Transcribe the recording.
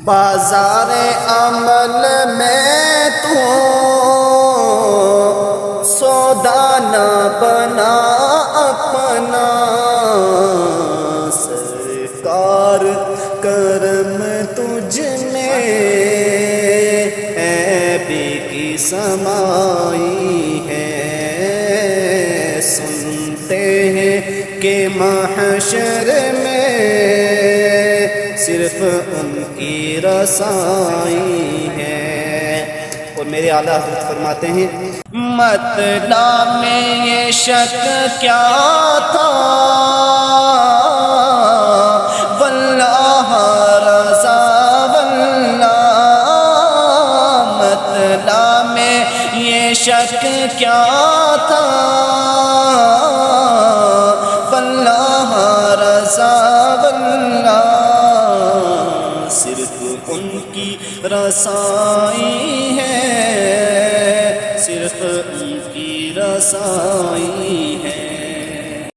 بازار عمل میں تو سودا نہ بنا اپنا، سرکار کرم تجھ میں عیبی کی سمائی ہے، سنتے ہیں کہ محشر میں صرف ان کی رسائی ہے۔ اور میرے اعلیٰ حضرت فرماتے ہیں مطلب میں یہ شک کیا تھا، واللہ رضا واللہ، مطلب میں یہ شک کیا تھا، واللہ رضا واللہ، صرف ان کی رسائی ہے، صرف ان کی رسائی ہے۔